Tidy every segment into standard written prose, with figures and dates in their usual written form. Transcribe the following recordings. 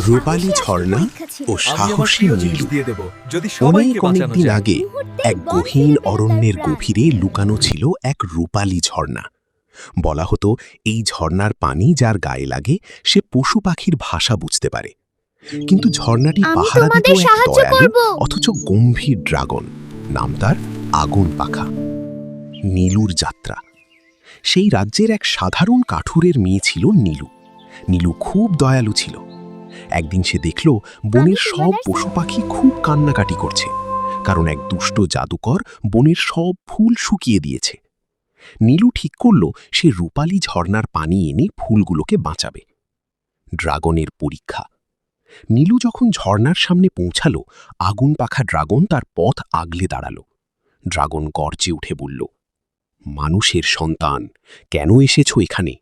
রূপালী ঝর্ণা ও সাহসী নীলু। অনেক অনেক দিন আগে এক গহীন অরণ্যের গভীরে লুকানো ছিল এক রূপালী ঝর্ণা। বলা হতো এই ঝর্ণার পানি যার গায়ে লাগে সে পশু পাখির ভাষা বুঝতে পারে। কিন্তু ঝর্ণাটি পাহারা দিত এক দয়ালু অথচ গম্ভীর ড্রাগন, নাম তার আগুন পাখা। নীলুর যাত্রা। সেই রাজ্যের এক সাধারণ কাঠুরের মেয়ে ছিল নীলু। নীলু খুব দয়ালু ছিল। একদিন সে দেখল বনের সব পশু পাখি খুব কান্নাকাটি করছে, কারণ এক দুষ্ট জাদুকর বনের সব ফুল শুকিয়ে দিয়েছে। নীলু ঠিক করল সে রূপালী ঝর্ণার পানি এনে ফুলগুলোকে বাঁচাবে। ড্রাগনের পরীক্ষা। নীলু যখন ঝর্ণার সামনে পৌঁছালো, আগুন পাখা ড্রাগন তার পথ আগলে দাঁড়াল। ড্রাগন গর্জে উঠে বলল, মানুষের সন্তান, কেন এসেছো এখানে?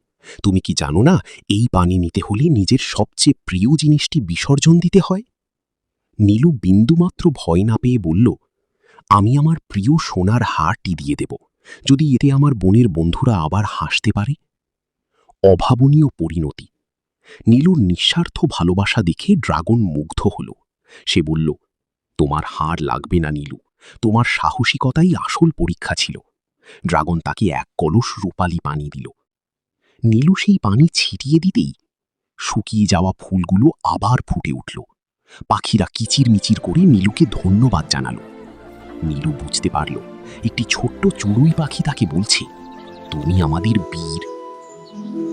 তুমি কি জানো না এই পানি নিতে হলে নিজের সবচেয়ে প্রিয় জিনিসটি বিসর্জন দিতে হয়? নীলু বিন্দুমাত্র ভয় না পেয়ে বলল, আমি আমার প্রিয় সোনার হারটি দিয়ে দেব, যদি এতে আমার বনের বন্ধুরা আবার হাসতে পারে। অভাবনীয় পরিণতি। নীলুর নিঃস্বার্থ ভালোবাসা দেখে ড্রাগন মুগ্ধ হল। সে বলল, তোমার হার লাগবে না নীলু, তোমার সাহসিকতাই আসল পরীক্ষা ছিল। ড্রাগন তাকে এক কলস রূপালী পানি দিল। নীলু সেই পানি ছিটিয়ে দিতেই শুকিয়ে যাওয়া ফুলগুলো আবার ফুটে উঠল। পাখিরা কিচিরমিচির করে নীলুকে ধন্যবাদ জানাল। নীলু বুঝতে পারল একটি ছোট্ট চড়ুই পাখি তাকে বলছে, তুমি আমাদের বীর।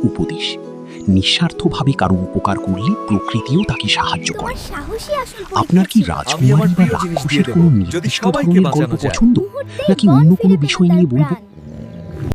উপদেশ: নিঃস্বার্থভাবে কারো উপকার করলে প্রকৃতিও তাকে সাহায্য করে। আপনার কি রাজকুমারী বা রাক্ষসের কোনো নির্দিষ্ট ধরনের গল্প পছন্দ, নাকি অন্য কোনো বিষয় নিয়ে বলবো?